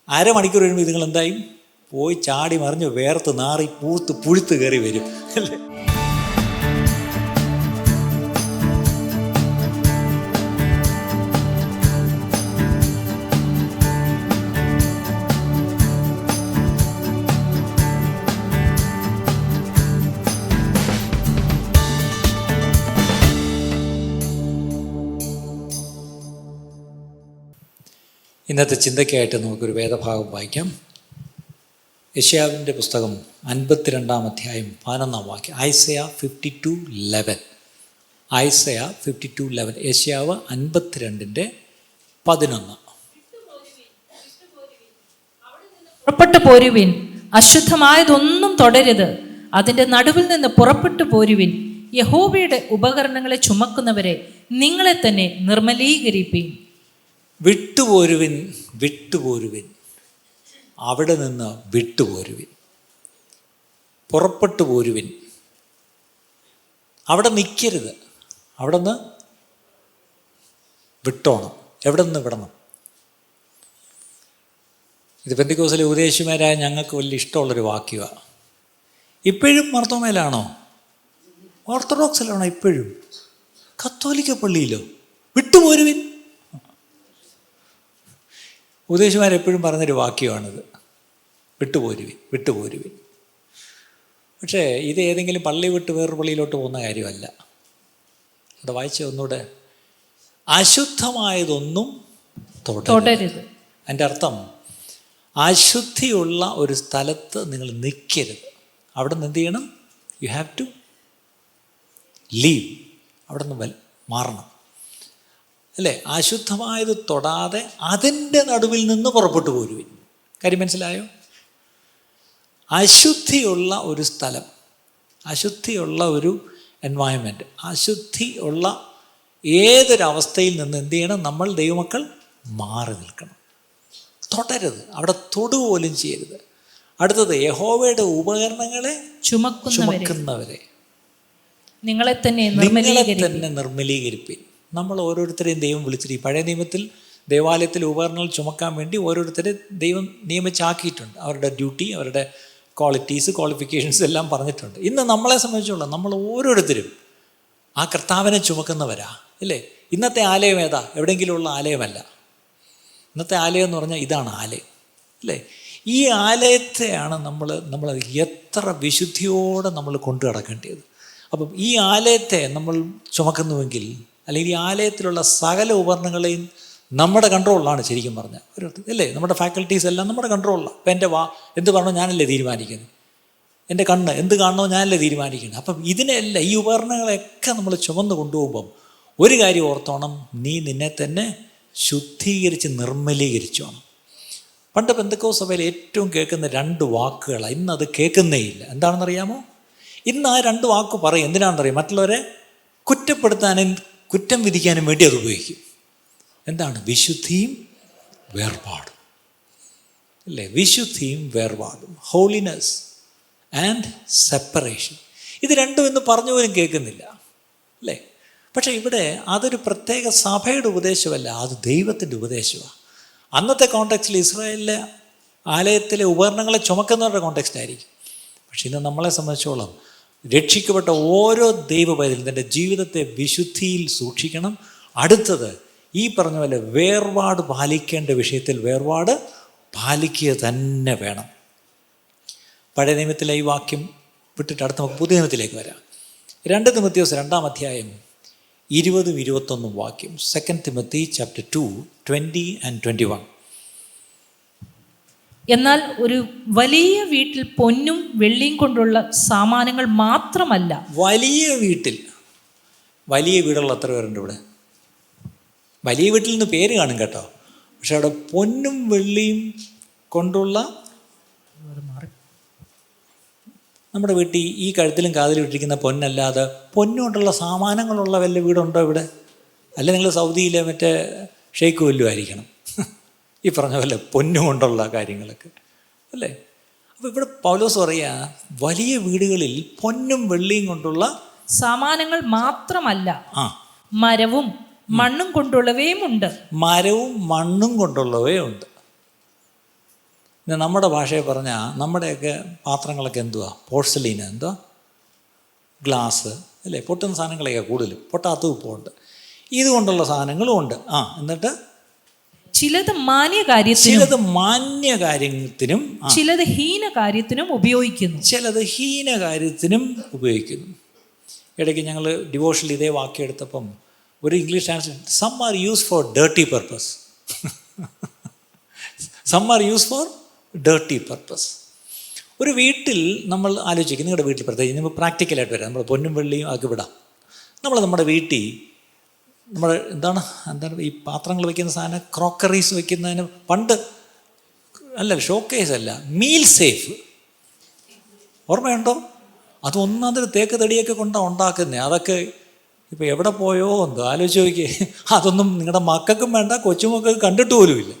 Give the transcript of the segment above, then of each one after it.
അരമണിക്കൂർ കഴിയുമ്പോൾ ഇതുങ്ങൾ എന്തായി പോയി ചാടി മറിഞ്ഞ് വേർത്ത് നാറി പൂത്ത് പുഴുത്ത് കയറി വരും അല്ലേ. ഇന്നത്തെ ചിന്തയ്ക്കായിട്ട് നമുക്കൊരു വേദഭാഗം വായിക്കാം. യെശയ്യാവിൻ്റെ പുസ്തകം 52-ാം അധ്യായം 11-ാം വാക്യം. ഐസയ 52:11. ഐസയ 52:11. യെശയ്യാവ് 52:11. പുറപ്പെട്ടു പോരുവിൻ, അശുദ്ധമായതൊന്നും തുടരുത്, അതിൻ്റെ നടുവിൽ നിന്ന് പുറപ്പെട്ടു പോരുവിൻ. യഹോവയുടെ ഉപകരണങ്ങളെ ചുമക്കുന്നവരെ നിങ്ങളെ തന്നെ നിർമ്മലീകരിപ്പീൻ. വിട്ടുപോരുവിൻ, വിട്ടുപോരുവിൻ, അവിടെ നിന്ന് വിട്ടുപോരുവിൻ, പുറപ്പെട്ടു പോരുവിൻ. അവിടെ നിൽക്കരുത്, അവിടെ നിന്ന് വിട്ടോണം. എവിടെ നിന്ന് വിടണം? ഇത് പെന്തിക്കോസിലെ ഉപദേശിമാരായ ഞങ്ങൾക്ക് വലിയ ഇഷ്ടമുള്ളൊരു വാക്യമാണ്. ഇപ്പോഴും മർത്തോമേലാണോ? ഓർത്തഡോക്സിലാണോ? ഇപ്പോഴും കത്തോലിക്ക പള്ളിയിലോ? വിട്ടുപോരുവിൻ. ഉപദേശിമാരെപ്പോഴും പറഞ്ഞൊരു വാക്യമാണിത്, വിട്ടുപോരുവിൻ, വിട്ടുപോരുവിൻ. പക്ഷേ ഇത് ഏതെങ്കിലും പള്ളി വിട്ട് വേറൊരു പള്ളിയിലോട്ട് പോകുന്ന കാര്യമല്ല. അത് വായിച്ച ഒന്നുകൂടെ. അശുദ്ധമായതൊന്നും തുടരരുത്. അതിൻ്റെ അർത്ഥം അശുദ്ധിയുള്ള ഒരു സ്ഥലത്ത് നിങ്ങൾ നിൽക്കരുത്. അവിടെ നിന്ന് എന്ത് ചെയ്യണം? You have to leave. അവിടെ നിന്ന് മാറണം അല്ലേ. അശുദ്ധമായത് തൊടാതെ അതിൻ്റെ നടുവിൽ നിന്ന് പുറപ്പെട്ടു പോരുവിൻ. കാര്യം മനസ്സിലായോ? അശുദ്ധിയുള്ള ഒരു സ്ഥലം, അശുദ്ധിയുള്ള ഒരു എൻവയോൺമെൻറ്റ്, അശുദ്ധി ഉള്ള ഏതൊരവസ്ഥയിൽ നിന്ന് എന്ത് ചെയ്യണം? നമ്മൾ ദൈവമക്കൾ മാറി നിൽക്കണം. തൊടരുത്, അവിടെ തൊടുപോലും ചെയ്യരുത്. അടുത്തത് യഹോവയുടെ ഉപകരണങ്ങളെ ചുമക്കുന്നവരെ നിങ്ങളെ തന്നെ നിർമ്മലീകരിപ്പിൻ. നമ്മൾ ഓരോരുത്തരെയും ദൈവം വിളിച്ചിട്ട്, പഴയ നിയമത്തിൽ ദേവാലയത്തിൽ ഉപകരണങ്ങൾ ചുമക്കാൻ വേണ്ടി ഓരോരുത്തരെ ദൈവം നിയമിച്ചാക്കിയിട്ടുണ്ട്. അവരുടെ ഡ്യൂട്ടി, അവരുടെ ക്വാളിഫിക്കേഷൻസ് എല്ലാം പറഞ്ഞിട്ടുണ്ട്. ഇന്ന് നമ്മളെ സംബന്ധിച്ചുള്ള നമ്മൾ ഓരോരുത്തരും ആ കർത്താവിനെ ചുമക്കുന്നവരാ അല്ലേ. ഇന്നത്തെ ആലയം ഏതാ? എവിടെയെങ്കിലുമുള്ള ആലയമല്ല. ഇന്നത്തെ ആലയം എന്ന് പറഞ്ഞാൽ ഇതാണ് ആലയം അല്ലേ. ഈ ആലയത്തെയാണ് നമ്മൾ എത്ര വിശുദ്ധിയോടെ നമ്മൾ കൊണ്ടു നടക്കേണ്ടത്. അപ്പം ഈ ആലയത്തെ നമ്മൾ ചുമക്കുന്നുവെങ്കിൽ, അല്ലെങ്കിൽ ഈ ആലയത്തിലുള്ള സകല ഉപകരണങ്ങളെയും നമ്മുടെ കൺട്രോളിലാണ് ശരിക്കും പറഞ്ഞാൽ ഒരു അല്ലേ. നമ്മുടെ ഫാക്കൽറ്റീസ് എല്ലാം നമ്മുടെ കൺട്രോളിലാണ്. അപ്പം എൻ്റെ എന്ത് പറഞ്ഞോ ഞാനല്ലേ തീരുമാനിക്കുന്നത്, എൻ്റെ കണ്ണ് എന്ത് കാണണോ ഞാനല്ലേ തീരുമാനിക്കുന്നത്. അപ്പം ഇതിനെല്ലാം, ഈ ഉപകരണങ്ങളെയൊക്കെ നമ്മൾ ചുമന്ന് കൊണ്ടുപോകുമ്പം ഒരു കാര്യം ഓർത്തോണം, നീ നിന്നെ തന്നെ ശുദ്ധീകരിച്ച് നിർമ്മലീകരിച്ചോണം. പണ്ട് പെന്തക്കോസ്ത് സഭയിൽ ഏറ്റവും കേൾക്കുന്ന 2 വാക്കുകളാണ്. ഇന്നത് കേൾക്കുന്നേയില്ല. എന്താണെന്നറിയാമോ? ഇന്ന് ആ 2 വാക്ക് പറയും. എന്തിനാണെന്നറിയാം? മറ്റുള്ളവരെ കുറ്റപ്പെടുത്താനും കുറ്റം വിധിക്കാനും വേണ്ടി അത് ഉപയോഗിക്കും. എന്താണ്? വിശുദ്ധിയും വേർപാടും അല്ലേ. വിശുദ്ധിയും വേർപാടും, ഹോളിനെസ് ആൻഡ് സെപ്പറേഷൻ. ഇത് രണ്ടും ഇന്ന് പറഞ്ഞു പോലും കേൾക്കുന്നില്ല അല്ലേ. പക്ഷേ ഇവിടെ അതൊരു പ്രത്യേക സഭയുടെ ഉപദേശമല്ല, അത് ദൈവത്തിൻ്റെ ഉപദേശമാണ്. അന്നത്തെ കോണ്ടെക്സ്റ്റിൽ ഇസ്രായേലിലെ ആലയത്തിലെ ഉപകരണങ്ങളെ ചുമക്കുന്നവരുടെ കോണ്ടെക്സ്റ്റായിരിക്കും. പക്ഷെ ഇന്ന് നമ്മളെ സംബന്ധിച്ചോളം രക്ഷിക്കപ്പെട്ട ഓരോ ദൈവപൈതലും തൻ്റെ ജീവിതത്തെ വിശുദ്ധിയിൽ സൂക്ഷിക്കണം. അടുത്തത് ഈ പറഞ്ഞ പോലെ വേർപാട് പാലിക്കേണ്ട വിഷയത്തിൽ വേർപാട് പാലിക്കുക തന്നെ വേണം. പഴയ നിയമത്തിലെ ഈ വാക്യം വിട്ടിട്ട് അടുത്ത നമുക്ക് പുതിയ നിയമത്തിലേക്ക് വരാം. 2 തിമോത്തിയോസ് 2-ാം അധ്യായം 20-21 വാക്യം. 2 Timothy chapter 2:20-21. എന്നാൽ ഒരു വലിയ വീട്ടിൽ പൊന്നും വെള്ളിയും കൊണ്ടുള്ള സാമാനങ്ങൾ മാത്രമല്ല. വലിയ വീടുള്ള എത്ര പേരുണ്ട് ഇവിടെ? വലിയ വീട്ടിൽ നിന്ന് പേര് കാണും കേട്ടോ, പക്ഷെ അവിടെ പൊന്നും വെള്ളിയും കൊണ്ടുള്ള, നമ്മുടെ വീട്ടിൽ ഈ കഴുത്തിലും കാതിലും ഇട്ടിരിക്കുന്ന പൊന്നല്ലാതെ പൊന്നുകൊണ്ടുള്ള സാമാനങ്ങളുള്ള വല്ല വീടുണ്ടോ ഇവിടെ? അല്ല നിങ്ങൾ സൗദിയിലെ മറ്റേ ഷെയ്ഖ് വല്ലതും ആയിരിക്കണം ഈ പറഞ്ഞ പോലെ പൊന്നുകൊണ്ടുള്ള കാര്യങ്ങളൊക്കെ അല്ലേ. അപ്പോൾ ഇവിടെ പൗലോസ് പറയാ, വലിയ വീടുകളിൽ പൊന്നും വെള്ളിയും കൊണ്ടുള്ള സാമാനങ്ങൾ മാത്രമല്ല, മരവും മണ്ണും കൊണ്ടുള്ളവയും ഉണ്ട്. മരവും മണ്ണും കൊണ്ടുള്ളവയും ഉണ്ട്. പിന്നെ നമ്മുടെ ഭാഷയെ പറഞ്ഞാൽ നമ്മുടെയൊക്കെ പാത്രങ്ങളൊക്കെ എന്തുവാ? പോർസലീന, എന്തുവാ? ഗ്ലാസ് അല്ലേ? പൊട്ടുന്ന സാധനങ്ങളൊക്കെ കൂടുതലും, പൊട്ടാത്തതും ഇപ്പോൾ ഉണ്ട്. ഇതുകൊണ്ടുള്ള സാധനങ്ങളും ഉണ്ട്. എന്നിട്ട് ചിലത് മാന്യകാര്യത്തിനും ചിലത് മാന്യകാര്യത്തിനും ചിലത് ഹീനകാര്യത്തിനും ഉപയോഗിക്കുന്നു. ചിലത് ഹീനകാര്യത്തിനും ഉപയോഗിക്കുന്നു. ഇടയ്ക്ക് ഞങ്ങൾ ഡിവോഷനിൽ ഇതേ വാക്യം എടുത്തപ്പം ഒരു English translation, some are use for dirty purpose. Some are use for dirty purpose. ഒരു വീട്ടിൽ നമ്മൾ ആലോചിക്കും, നിങ്ങളുടെ വീട്ടിൽ പ്രത്യേകിച്ച് നമ്മൾ പ്രാക്ടിക്കലായിട്ട് വരാം, നമ്മൾ പൊന്നും വെള്ളിയും ആക്കി വിടാം. നമ്മുടെ വീട്ടിൽ നമ്മൾ എന്താണ് ഈ പാത്രങ്ങൾ വയ്ക്കുന്ന സാധനം, ക്രോക്കറീസ് വയ്ക്കുന്നതിന് പണ്ട് അല്ല, ഷോക്കേസ് അല്ല, മീൽ സേഫ് ഓർമ്മയുണ്ടോ? അത് ഒന്നാമതൊരു തേക്ക് തടിയൊക്കെ കൊണ്ടാണ് ഉണ്ടാക്കുന്നത്. അതൊക്കെ ഇപ്പോൾ എവിടെ പോയോ എന്തോ ആലോചിച്ച് നോക്കിയേ. അതൊന്നും നിങ്ങളുടെ മക്കൾക്കും വേണ്ട, കൊച്ചുമക്കൾക്ക് കണ്ടിട്ട് പോലുമില്ല.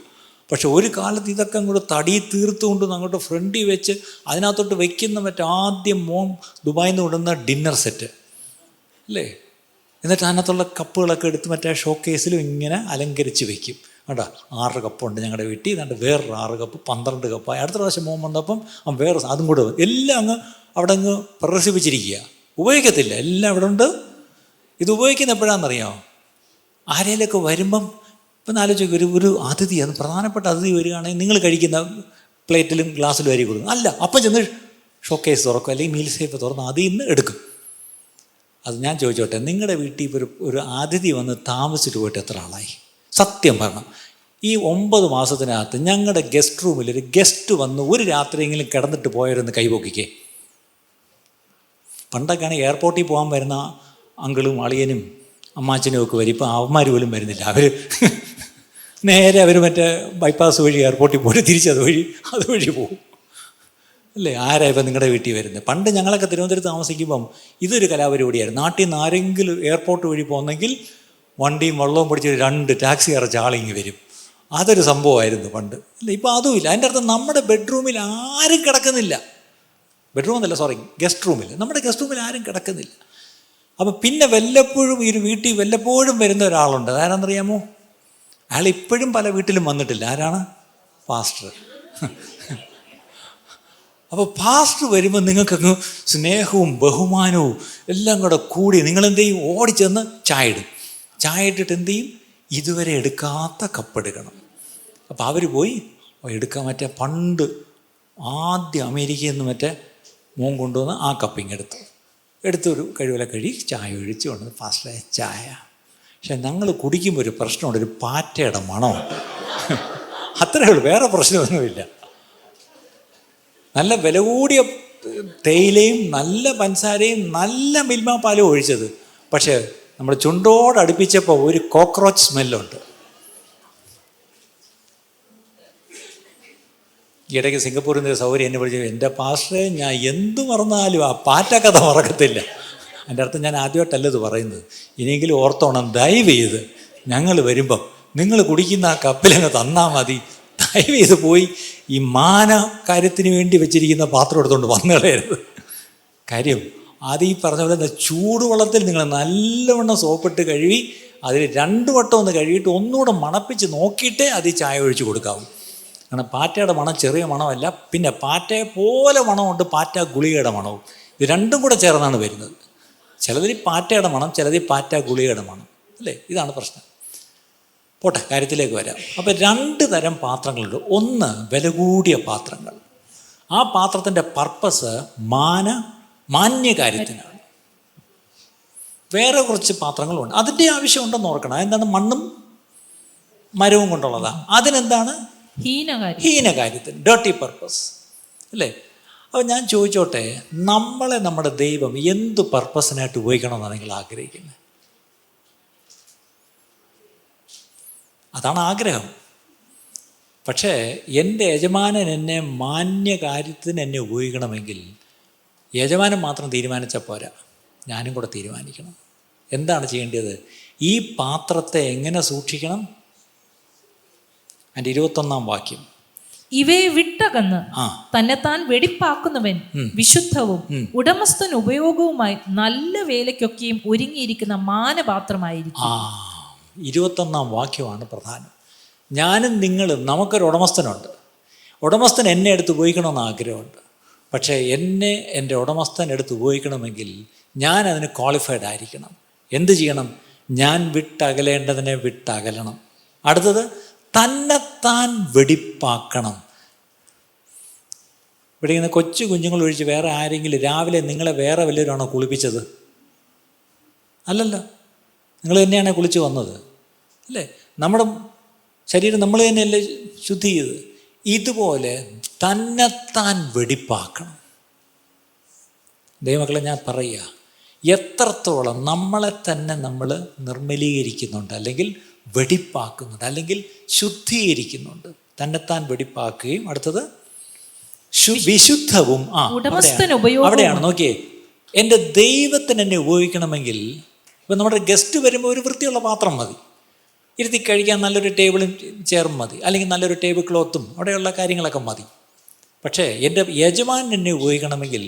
പക്ഷെ ഒരു കാലത്ത് ഇതൊക്കെ അങ്ങോട്ട് തടി തീർത്തുകൊണ്ട് അങ്ങോട്ട് ഫ്രണ്ടിൽ വെച്ച് അതിനകത്തോട്ട് വയ്ക്കുന്ന ആദ്യം മോൻ ദുബായിൽ നിന്ന് വിടുന്ന ഡിന്നർ സെറ്റ് അല്ലേ? എന്നിട്ട് അതിനകത്തുള്ള കപ്പുകളൊക്കെ എടുത്ത് ഷോക്കേസിലും ഇങ്ങനെ അലങ്കരിച്ച് വയ്ക്കും. കേട്ടോ, 6 കപ്പുണ്ട് ഞങ്ങളുടെ വീട്ടിൽ, എന്നിട്ട് വേറൊരു 6 കപ്പ്, 12 കപ്പായി. അടുത്ത പ്രാവശ്യം മോൻ വന്നപ്പം വേറെ അതും കൂടെ എല്ലാം അങ്ങ് അവിടെ അങ്ങ് പ്രദർശിപ്പിച്ചിരിക്കുക. ഉപയോഗിക്കത്തില്ല, എല്ലാം ഇവിടെ ഉണ്ട്. ഇത് ഉപയോഗിക്കുന്ന എപ്പോഴാണെന്നറിയാമോ? ആരെങ്കിലുമൊക്കെ വരുമ്പം. ഇപ്പം ആലോചിക്കും, ഒരു അതിഥി, അത് പ്രധാനപ്പെട്ട അതിഥി വരികയാണെങ്കിൽ നിങ്ങൾ കഴിക്കുന്ന പ്ലേറ്റിലും ഗ്ലാസ്സിലും അരി കൊടുക്കും. അല്ല, അപ്പം ചെന്ന് ഷോക്കേസ് തുറക്കും, അല്ലെങ്കിൽ മീൽ സേഫ് തുറന്ന് അതിൽ നിന്ന് എടുക്കും. അത് ഞാൻ ചോദിച്ചോട്ടെ, നിങ്ങളുടെ വീട്ടിൽ ഒരു അതിഥി വന്ന് താമസിച്ചിട്ട് പോയിട്ട് എത്ര ആളായി? സത്യം പറഞ്ഞാൽ ഈ 9 മാസത്തിനകത്ത് ഞങ്ങളുടെ ഗസ്റ്റ് റൂമിൽ ഒരു ഗസ്റ്റ് വന്ന് ഒരു രാത്രിയെങ്കിലും കിടന്നിട്ട് പോയവരൊന്ന് കൈപൊക്കിക്കേ. പണ്ടൊക്കെയാണ് എയർപോർട്ടിൽ പോകാൻ വരുന്ന അങ്കിളും അളിയനും അമ്മാച്ചനും ഒക്കെ വരും. ഇപ്പം അവന്മാർ പോലും വരുന്നില്ല. അവർ നേരെ ബൈപ്പാസ് വഴി എയർപോർട്ടിൽ പോയിട്ട് അതുവഴി പോകും അല്ലേ? ആരാ ഇപ്പം നിങ്ങളുടെ വീട്ടിൽ വരുന്നത്? പണ്ട് ഞങ്ങളൊക്കെ തിരുവനന്തപുരത്ത് താമസിക്കുമ്പം ഇതൊരു കലാപരിപാടിയായിരുന്നു. നാട്ടിൽ നിന്ന് ആരെങ്കിലും എയർപോർട്ട് വഴി പോകുന്നെങ്കിൽ വണ്ടിയും വെള്ളവും പിടിച്ച് 2 ടാക്സി അറച്ച് ആളിങ്ങി വരും. അതൊരു സംഭവമായിരുന്നു പണ്ട് അല്ലേ? ഇപ്പോൾ അതുമില്ല. അതിൻ്റെ അർത്ഥം നമ്മുടെ ബെഡ്റൂമിൽ ആരും കിടക്കുന്നില്ല. ഗസ്റ്റ് റൂമിൽ, നമ്മുടെ ഗസ്റ്റ് റൂമിൽ ആരും കിടക്കുന്നില്ല. അപ്പം പിന്നെ വല്ലപ്പോഴും ഈ വീട്ടിൽ വല്ലപ്പോഴും വരുന്ന ഒരാളുണ്ട്. അതാരാണെന്നറിയാമോ? അയാൾ ഇപ്പോഴും പല വീട്ടിലും വന്നിട്ടില്ല. ആരാണ്? പാസ്റ്റർ. അപ്പോൾ പാസ്റ്റർ വരുമ്പോൾ നിങ്ങൾക്കങ്ങ് സ്നേഹവും ബഹുമാനവും എല്ലാം കൂടി നിങ്ങളെന്ത് ചെയ്യും? ഓടിച്ചെന്ന് ചായ ഇടും. ചായ ഇട്ടിട്ട് എന്ത് ചെയ്യും? ഇതുവരെ എടുക്കാത്ത കപ്പെടുക്കണം. അപ്പോൾ അവർ പോയി എടുക്കാൻ പണ്ട് ആദ്യം അമേരിക്കയിൽ നിന്ന് മോൻ കൊണ്ടുവന്ന് ആ കപ്പിങ് എടുത്തൊരു കഴിവില ചായ ഒഴിച്ച് കൊണ്ടുവന്ന് പാസ്റ്ററെ ചായ. പക്ഷെ ഞങ്ങൾ കുടിക്കുമ്പോൾ ഒരു പ്രശ്നമുണ്ട്, ഒരു പാറ്റയുടെ മണമുണ്ട്. അത്രയേ ഉള്ളൂ, വേറെ പ്രശ്നമൊന്നുമില്ല. നല്ല വില കൂടിയ തേയിലയും നല്ല പഞ്ചസാരയും നല്ല മിൽമ പാലും ഒഴിച്ചത്. പക്ഷേ നമ്മൾ ചുണ്ടോട് അടുപ്പിച്ചപ്പോൾ ഒരു കോക്രോച്ച് സ്മെല്ലുണ്ട്. ഇടയ്ക്ക് സിംഗപ്പൂരിൽ നിന്ന് സൗകര്യം എന്നെ വിളിച്ചു, എൻ്റെ പാസ്റ്ററെ ഞാൻ എന്തു മറന്നാലും ആ പാറ്റക്കഥ മറക്കത്തില്ല. എൻ്റെ അർത്ഥം ഞാൻ ആദ്യമായിട്ടല്ല ഇത് പറയുന്നത്. ഇനിയെങ്കിലും ഓർത്തോണം, ദയവ് ചെയ്ത് ഞങ്ങൾ വരുമ്പം നിങ്ങൾ കുടിക്കുന്ന ആ കപ്പിലങ്ങ് തന്നാൽ മതി. ദയവ് ചെയ്ത് പോയി ഈ മാന കാര്യത്തിന് വേണ്ടി വെച്ചിരിക്കുന്ന പാത്രം എടുത്തുകൊണ്ട് വന്നു കളയരുത്. കാര്യം അത് ഈ പറഞ്ഞ പോലെ ചൂടുവെള്ളത്തിൽ നിങ്ങൾ നല്ലവണ്ണം സോപ്പിട്ട് കഴുകി അതിൽ 2 വട്ടം ഒന്ന് കഴുകിയിട്ട് ഒന്നുകൂടെ മണപ്പിച്ച് നോക്കിയിട്ടേ അത് ഈ ചായ ഒഴിച്ച് കൊടുക്കാവൂ. കാരണം പാറ്റയുടെ മണം ചെറിയ മണമല്ല, പിന്നെ പാറ്റയെ പോലെ മണമുണ്ട്, പാറ്റ ഗുളികയുടെ മണവും. ഇത് രണ്ടും കൂടെ ചേർന്നാണ് വരുന്നത്. ചിലതിൽ പാറ്റയുടെ മണം, ചിലതിൽ പാറ്റ ഗുളികയുടെ മണം അല്ലേ? ഇതാണ് പ്രശ്നം. പോട്ടെ, കാര്യത്തിലേക്ക് വരാം. അപ്പോൾ 2 തരം പാത്രങ്ങളുണ്ട്. ഒന്ന് വില കൂടിയ പാത്രങ്ങൾ. ആ പാത്രത്തിൻ്റെ പർപ്പസ് മാന്യകാര്യത്തിനാണ്. വേറെ കുറച്ച് പാത്രങ്ങളുണ്ട്, അതിൻ്റെ ആവശ്യമുണ്ടെന്ന് ഓർക്കണം. എന്താണ്? മണ്ണും മരവും കൊണ്ടുള്ളതാണ്. അതിനെന്താണ്? ഹീനകാര്യത്തിന്, ഡേർട്ടി പർപ്പസ് അല്ലേ? അപ്പോൾ ഞാൻ ചോദിച്ചോട്ടെ, നമ്മളെ നമ്മുടെ ദൈവം എന്ത് പർപ്പസിനായിട്ട് ഉപയോഗിക്കണമെന്നാണ് നിങ്ങൾ ആഗ്രഹിക്കുന്നത്? അതാണ് ആഗ്രഹം. പക്ഷേ എൻ്റെ യജമാനൻ എന്നെ മാന്യകാര്യത്തിന് എന്നെ ഉപയോഗിക്കണമെങ്കിൽ യജമാനൻ മാത്രം തീരുമാനിച്ചാൽ പോരാ, ഞാനും കൂടെ തീരുമാനിക്കണം. എന്താണ് ചെയ്യേണ്ടത്? ഈ പാത്രത്തെ എങ്ങനെ സൂക്ഷിക്കണം? അതിൻ്റെ 21-ാം വാക്യം, ഇവയെ വിട്ടകന്ന് തന്നെത്താൻ വെടിപ്പാക്കുന്നവൻ വിശുദ്ധവും ഉടമസ്ഥൻ ഉപയോഗവുമായി നല്ല വേലയ്ക്കൊക്കെയും ഒരുങ്ങിയിരിക്കുന്ന മാനപാത്രമായിരിക്കും. 21-ാം വാക്യമാണ് പ്രധാനം. ഞാനും നിങ്ങളും, നമുക്കൊരു ഉടമസ്ഥനുണ്ട്. ഉടമസ്ഥൻ എന്നെ എടുത്ത് ഉപയോഗിക്കണമെന്ന് ആഗ്രഹമുണ്ട്. പക്ഷേ എന്നെ എൻ്റെ ഉടമസ്ഥൻ എടുത്ത് ഉപയോഗിക്കണമെങ്കിൽ ഞാൻ അതിന് ക്വാളിഫൈഡ് ആയിരിക്കണം. എന്ത് ചെയ്യണം? ഞാൻ വിട്ടകലേണ്ടതിനെ വിട്ടകലണം. അടുത്തത് തന്നെത്താൻ വെടിപ്പാക്കണം. ഇവിടെ ഇങ്ങനെ കൊച്ചു കുഞ്ഞുങ്ങൾ ഒഴിച്ച് വേറെ ആരെങ്കിലും രാവിലെ നിങ്ങളെ വേറെ വല്ലവരാണോ കുളിപ്പിച്ചത്? അല്ലല്ലോ, നിങ്ങൾ തന്നെയാണ് കുളിച്ച് വന്നത് അല്ലേ? നമ്മുടെ ശരീരം നമ്മൾ തന്നെയല്ലേ ശുദ്ധി ചെയ്ത്. ഇതുപോലെ തന്നെത്താൻ വെടിപ്പാക്കണം. ദൈവമക്കളെ, ഞാൻ പറയുക, എത്രത്തോളം നമ്മളെ തന്നെ നമ്മൾ നിർമ്മലീകരിക്കുന്നുണ്ട്, അല്ലെങ്കിൽ വെടിപ്പാക്കുന്നുണ്ട്, അല്ലെങ്കിൽ ശുദ്ധീകരിക്കുന്നുണ്ട്. തന്നെത്താൻ വെടിപ്പാക്കുകയും അടുത്തത് വിശുദ്ധവും. അവിടെയാണ് നോക്കിയേ, എൻ്റെ ദൈവത്തിന് എന്നെ ഉപയോഗിക്കണമെങ്കിൽ, ഇപ്പം നമ്മുടെ ഗസ്റ്റ് വരുമ്പോൾ ഒരു വൃത്തിയുള്ള പാത്രം മതി, ഇരുത്തി കഴിക്കാൻ നല്ലൊരു ടേബിളും ചെയറും മതി, അല്ലെങ്കിൽ നല്ലൊരു ടേബിൾ ക്ലോത്തും, അവിടെയുള്ള കാര്യങ്ങളൊക്കെ മതി. പക്ഷേ എൻ്റെ യജമാനൻ എന്നെ ഉപയോഗിക്കണമെങ്കിൽ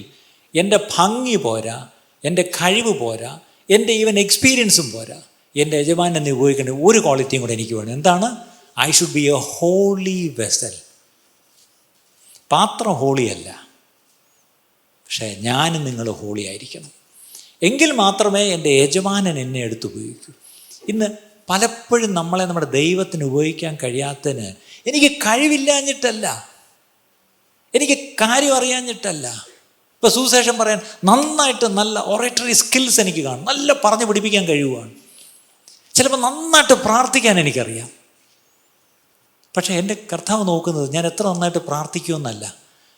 എൻ്റെ ഭംഗി പോരാ, എൻ്റെ കഴിവ് പോരാ, എൻ്റെ ഈവൻ എക്സ്പീരിയൻസും പോരാ. എൻ്റെ യജമാനൻ എന്നെ ഉപയോഗിക്കേണ്ട ഒരു ക്വാളിറ്റിയും കൂടെ എനിക്ക് വേണം. എന്താണ്? I should be a holy vessel. പാത്രം ഹോളിയല്ല, പക്ഷേ ഞാനും നിങ്ങൾ ഹോളി ആയിരിക്കണം. എങ്കിൽ മാത്രമേ എൻ്റെ യജമാനൻ എന്നെ എടുത്തുപയോഗിക്കൂ. ഇന്ന് പലപ്പോഴും നമ്മളെ നമ്മുടെ ദൈവത്തിന് ഉപയോഗിക്കാൻ കഴിയാത്തതിന് എനിക്ക് കഴിവില്ലാഞ്ഞിട്ടല്ല, എനിക്ക് കാര്യം അറിയാഞ്ഞിട്ടല്ല. ഇപ്പോൾ സുവിശേഷം പറയാൻ നന്നായിട്ട് നല്ല ഒറേറ്ററി സ്കിൽസ് എനിക്ക് കാണും, നല്ല പറഞ്ഞു പിടിപ്പിക്കാൻ കഴിയുവാണ്. ചിലപ്പോൾ നന്നായിട്ട് പ്രാർത്ഥിക്കാൻ എനിക്കറിയാം. പക്ഷേ എൻ്റെ കർത്താവ് നോക്കുന്നത് ഞാൻ എത്ര നന്നായിട്ട് പ്രാർത്ഥിക്കുമെന്നല്ല,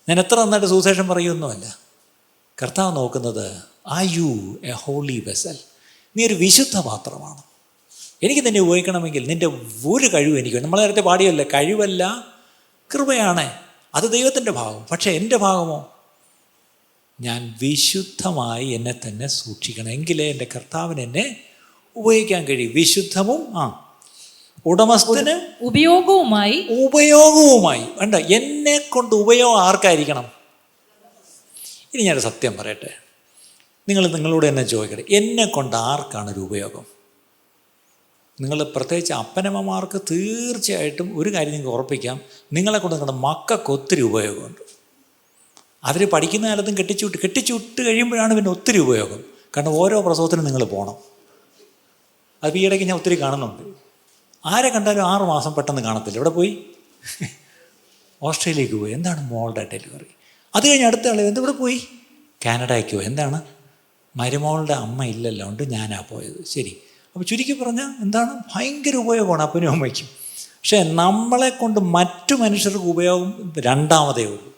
ഞാൻ എത്ര നന്നായിട്ട് സുവിശേഷം പറയുമെന്നുമല്ല. കർത്താവ് നോക്കുന്നത്, are you a holy vessel? നീ ഒരു വിശുദ്ധ പാത്രമാണ്. എനിക്ക് നിന്നെ ഉപയോഗിക്കണമെങ്കിൽ നിൻ്റെ ഒരു കഴിവ് എനിക്ക് വേണം. നമ്മളെ നേരത്തെ പാടിയല്ലേ, കഴിവല്ല കൃപയാണ്. അത് ദൈവത്തിൻ്റെ ഭാഗം. പക്ഷേ എൻ്റെ ഭാഗമോ? ഞാൻ വിശുദ്ധമായി എന്നെ തന്നെ സൂക്ഷിക്കണം. എങ്കിലേ എൻ്റെ കർത്താവിന് എന്നെ ഉപയോഗിക്കാൻ കഴിയും. വിശുദ്ധവും ഉടമസ്ഥന് ഉപയോഗവുമായി വേണ്ട. എന്നെ കൊണ്ട് ഉപയോഗം ആർക്കായിരിക്കണം? ഇനി ഞാനൊരു സത്യം പറയട്ടെ, നിങ്ങളോട് എന്നെ ചോദിക്കട്ടെ, എന്നെ കൊണ്ട് ആർക്കാണൊരു ഉപയോഗം? നിങ്ങൾ പ്രത്യേകിച്ച് അപ്പനമ്മമാർക്ക് തീർച്ചയായിട്ടും ഒരു കാര്യം നിങ്ങൾക്ക് ഉറപ്പിക്കാം, നിങ്ങളെ കൊണ്ട് നിങ്ങളുടെ മക്കൾക്ക് ഒത്തിരി ഉപയോഗമുണ്ട്. അവർ പഠിക്കുന്ന കാലത്തും കെട്ടിച്ചുവിട്ട് കഴിയുമ്പോഴാണ് പിന്നെ ഒത്തിരി ഉപയോഗം. കാരണം ഓരോ പ്രസവത്തിനും നിങ്ങൾ പോകണം. അത് ഈയിടയ്ക്ക് ഞാൻ ഒത്തിരി കാണുന്നുണ്ട്. ആരെ കണ്ടാലും 6 മാസം പെട്ടെന്ന് കാണത്തില്ല. ഇവിടെ പോയി ഓസ്ട്രേലിയക്ക് പോയി, എന്താണ് മോളുടെ ഡെലിവറി. അത് കഴിഞ്ഞ് അടുത്ത ആൾ ഇവിടെ പോയി കാനഡയ്ക്ക് പോയി, എന്താണ് മരുമോളുടെ അമ്മ ഇല്ലല്ലോ, ഉണ്ട് ഞാനാ പോയത്. ശരി, അപ്പോൾ ചുരുക്കി പറഞ്ഞാൽ എന്താണ്, ഭയങ്കര ഉപയോഗമാണ് അപ്പനും അമ്മയ്ക്കും. പക്ഷേ നമ്മളെ കൊണ്ട് മറ്റു മനുഷ്യർക്ക് ഉപയോഗം രണ്ടാമതേ ഉള്ളൂ.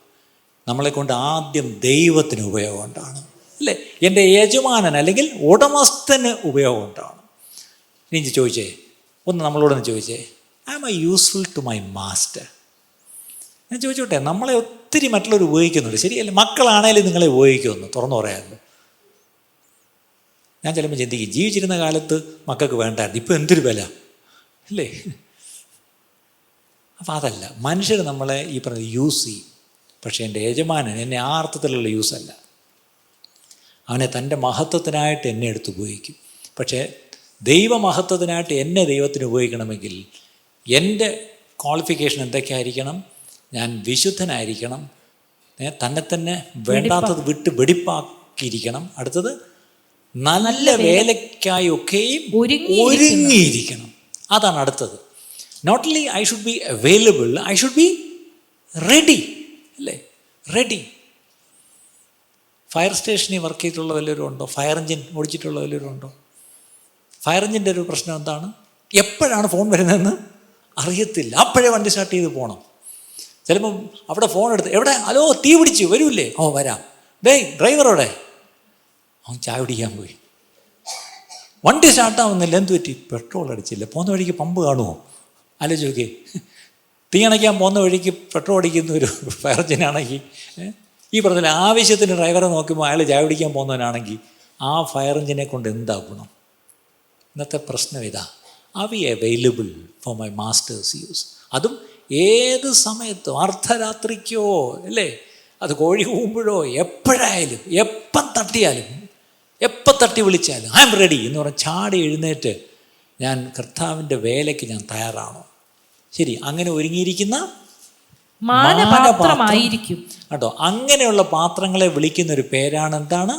നമ്മളെ കൊണ്ട് ആദ്യം ദൈവത്തിന് ഉപയോഗം ഉണ്ടാണ്, അല്ലേ? എൻ്റെ യജമാനൻ അല്ലെങ്കിൽ ഉടമസ്ഥന് ഉപയോഗം ഉണ്ടാണ്. ഇനി ചോദിച്ചേ, നമ്മളോടൊന്ന് ചോദിച്ചേ, am I useful to my master? ഞാൻ ചോദിച്ചോട്ടെ, നമ്മളെ ഒത്തിരി മറ്റുള്ളവർ ഉപയോഗിക്കുന്നുണ്ട്, ശരിയല്ലേ? മക്കളാണേലും നിങ്ങളെ ഉപയോഗിക്കുമെന്ന് തുറന്നു പറയാമല്ലോ. ഞാൻ ചിലപ്പോൾ ചിന്തിക്കും, ജീവിച്ചിരുന്ന കാലത്ത് മക്കൾക്ക് വേണ്ടായിരുന്നു, ഇപ്പോൾ എന്തൊരു വില, അല്ലേ? അപ്പോൾ അതല്ല, മനുഷ്യർ നമ്മളെ ഈ പറഞ്ഞ യൂസ് ചെയ്യും. പക്ഷേ എൻ്റെ യജമാനൻ എന്നെ ആ അർത്ഥത്തിലുള്ള യൂസല്ല. അവനെ തൻ്റെ മഹത്വത്തിനായിട്ട് എന്നെ എടുത്ത് ഉപയോഗിക്കും. പക്ഷേ ദൈവമഹത്വത്തിനായിട്ട് എന്നെ ദൈവത്തിന് ഉപയോഗിക്കണമെങ്കിൽ എൻ്റെ ക്വാളിഫിക്കേഷൻ എന്തൊക്കെയായിരിക്കണം? ഞാൻ വിശുദ്ധനായിരിക്കണം, തന്നെ വേണ്ടാത്തത് വിട്ട് വെടിപ്പാക്കിയിരിക്കണം. അടുത്തത് നല്ല വേലയ്ക്കായി ഒക്കെയും ഒരുങ്ങിയിരിക്കണം. അതാണ് അടുത്തത്. Not only I should be available, I should be ready, അല്ലേ? റെഡി. ഫയർ സ്റ്റേഷനിൽ വർക്ക് ചെയ്തിട്ടുള്ള വല്ലവരും ഉണ്ടോ? ഫയർ എഞ്ചിൻ ഓടിച്ചിട്ടുള്ള വല്ലവരും ഉണ്ടോ? ഫയർ എഞ്ചിൻ്റെ ഒരു പ്രശ്നം എന്താണ്? എപ്പോഴാണ് ഫോൺ വരുന്നതെന്ന് അറിയത്തില്ല. അപ്പോഴേ വണ്ടി സ്റ്റാർട്ട് ചെയ്ത് പോകണം. ചിലപ്പം അവിടെ ഫോൺ എടുത്ത്, എവിടെ, ഹലോ തീ പിടിച്ചു, വരൂല്ലേ? വരാം. ഡ്രൈവറോടെ അവൻ ചായ പിടിക്കാൻ പോയി, വണ്ടി സ്റ്റാർട്ടാവുന്നില്ല. എന്ത് പറ്റി? പെട്രോൾ അടിച്ചില്ല. പോകുന്ന വഴിക്ക് പമ്പ് കാണുമോ? ആലോചിച്ച് നോക്കിയേ. തീ അണയ്ക്കാൻ പോകുന്ന വഴിക്ക് പെട്രോൾ അടിക്കുന്ന ഒരു ഫയർ എഞ്ചിനാണെങ്കിൽ, ഈ പറഞ്ഞ ആവശ്യത്തിന് ഡ്രൈവറെ നോക്കുമ്പോൾ അയാൾ ചായ പിടിക്കാൻ പോകുന്നവനാണെങ്കിൽ ആ ഫയർ എഞ്ചിനെ കൊണ്ട് എന്താ ഗുണം? ഇന്നത്തെ പ്രശ്നം ഇതാ. Are we available for my master's use? അതും ഏത് സമയത്തും, അർദ്ധരാത്രിക്കോ, അല്ലേ, അത് കോഴി കൂകുമ്പോഴോ, എപ്പോഴായാലും, എപ്പം തട്ടിയാലും, എപ്പം തട്ടി വിളിച്ചാലും ഐ എം റെഡി എന്ന് പറഞ്ഞ് ചാടി എഴുന്നേറ്റ് ഞാൻ കർത്താവിൻ്റെ വേലയ്ക്ക് ഞാൻ തയ്യാറാണോ? ശരി, അങ്ങനെ ഒരുങ്ങിയിരിക്കുന്ന മാനപാത്രമായിരിക്കും. കേട്ടോ, അങ്ങനെയുള്ള പാത്രങ്ങളെ വിളിക്കുന്ന ഒരു പേരാണ് എന്താണ്?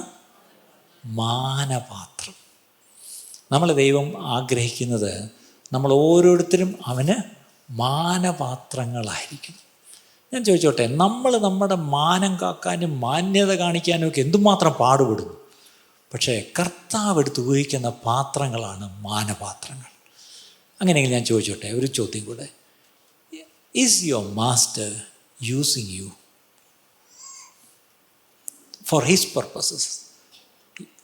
മാനപാത്രം. നമ്മൾ ദൈവം ആഗ്രഹിക്കുന്നത് നമ്മൾ ഓരോരുത്തരും അവന് മാനപാത്രങ്ങളായിരിക്കും. ഞാൻ ചോദിച്ചോട്ടെ, നമ്മൾ നമ്മുടെ മാനം കാക്കാനും മാന്യത കാണിക്കാനും ഒക്കെ എന്തുമാത്രം പാടുപെടുന്നു. പക്ഷേ കർത്താവ് എടുത്ത് ഉപയോഗിക്കുന്ന പാത്രങ്ങളാണ് മാനപാത്രങ്ങൾ. അങ്ങനെയെങ്കിൽ ഞാൻ ചോദിച്ചോട്ടെ ഒരു ചോദ്യം കൂടെ. Is your master using you for his purposes?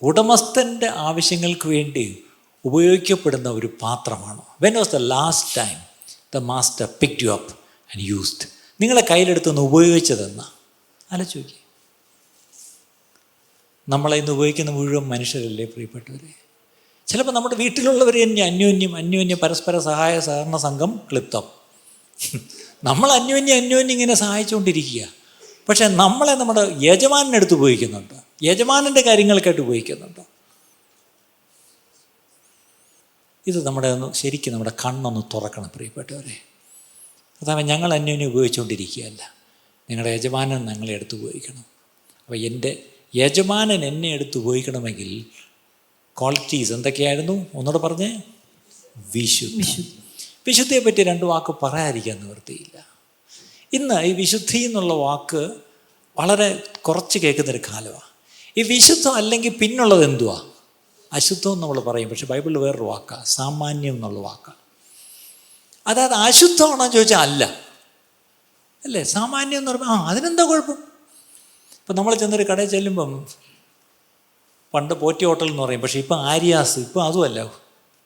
ഉടമസ്ഥൻ്റെ ആവശ്യങ്ങൾക്ക് വേണ്ടി ഉപയോഗിക്കപ്പെടുന്ന ഒരു പാത്രമാണോ? When was the last time the master picked you up and used? നിങ്ങളെ കയ്യിലെടുത്തൊന്ന് ഉപയോഗിച്ചതെന്നാ ആലോചിച്ച്. നമ്മളെ ഇന്ന് ഉപയോഗിക്കുന്ന മുഴുവൻ മനുഷ്യരല്ലേ പ്രിയപ്പെട്ടവരെ? ചിലപ്പോൾ നമ്മുടെ വീട്ടിലുള്ളവർ തന്നെ അന്യോന്യം പരസ്പര സഹായ സഹകരണ സംഘം ക്ലിപ്തം. നമ്മൾ അന്യോന്യം ഇങ്ങനെ സഹായിച്ചുകൊണ്ടിരിക്കുക. പക്ഷേ നമ്മളെ നമ്മുടെ യജമാനെടുത്ത് ഉപയോഗിക്കുന്നുണ്ട്, യജമാനൻ്റെ കാര്യങ്ങൾക്കായിട്ട് ഉപയോഗിക്കുന്നുണ്ട്. ഇത് ശരിക്കും നമ്മുടെ കണ്ണൊന്ന് തുറക്കണം പ്രിയപ്പെട്ടവരെ. അതായത് ഞങ്ങൾ അന്യോന്യം ഉപയോഗിച്ചുകൊണ്ടിരിക്കുകയല്ല, നിങ്ങളുടെ യജമാനൻ ഞങ്ങളെ എടുത്ത് ഉപയോഗിക്കണം. അപ്പോൾ എൻ്റെ യജമാനൻ എന്നെ എടുത്ത് ഉപയോഗിക്കണമെങ്കിൽ ക്വാളിറ്റീസ് എന്തൊക്കെയായിരുന്നു? ഒന്നുകൂടെ പറഞ്ഞേ. വിശുദ്ധിയെ പറ്റി 2 വാക്ക് പറയാതിരിക്കാൻ നിവൃത്തിയില്ല. ഇന്ന് ഈ വിശുദ്ധി എന്നുള്ള വാക്ക് വളരെ കുറച്ച് കേൾക്കുന്നൊരു കാലമാണ്. ഈ വിശുദ്ധം അല്ലെങ്കിൽ പിന്നുള്ളത് എന്തുവാ? അശുദ്ധം എന്ന് നമ്മൾ പറയും. പക്ഷെ ബൈബിളിൽ വേറൊരു വാക്കാണ്, സാമാന്യം എന്നുള്ള വാക്കാണ്. അതായത് അശുദ്ധമാണോ ചോദിച്ചാൽ അല്ല, അല്ലേ? സാമാന്യം എന്ന് പറയുമ്പോൾ അതിനെന്താ കുഴപ്പം? ഇപ്പം നമ്മൾ ചെന്നൊരു കടയിൽ ചെല്ലുമ്പം, പണ്ട് പോറ്റി ഹോട്ടൽ എന്ന് പറയും, പക്ഷേ ഇപ്പം ആര്യാസ്, ഇപ്പം അതുമല്ല,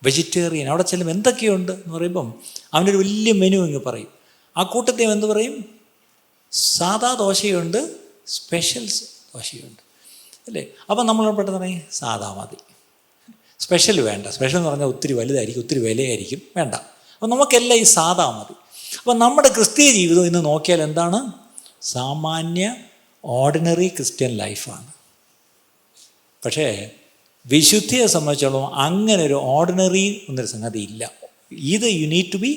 വെജിറ്റേറിയൻ. അവിടെ ചെല്ലുമ്പോൾ എന്തൊക്കെയുണ്ട് എന്ന് പറയുമ്പം അവനൊരു വലിയ മെനു ഇങ്ങ് പറയും. ആ കൂട്ടത്തിൽ എന്ത് പറയും? സാദാ ദോശയുണ്ട്, സ്പെഷ്യൽ ദോശയുണ്ട്, അല്ലേ? അപ്പം നമ്മൾ പെട്ടെന്ന് പറയും സാദാ മതി, സ്പെഷ്യൽ വേണ്ട. സ്പെഷ്യൽ എന്ന് പറഞ്ഞാൽ ഒത്തിരി വലുതായിരിക്കും, ഒത്തിരി വിലയായിരിക്കും, വേണ്ട. അപ്പം നമുക്കെല്ലാം ഈ സാദാ മതി. അപ്പം നമ്മുടെ ക്രിസ്തീയ ജീവിതം ഇന്ന് നോക്കിയാൽ എന്താണ്? സാമാന്യ ഓർഡിനറി ക്രിസ്ത്യൻ ലൈഫാണ്. പക്ഷേ വിശുദ്ധിയെ സംബന്ധിച്ചോളം അങ്ങനെ ഒരു ഓർഡിനറി എന്നൊരു സംഗതി ഇല്ല. ഇത് you need to be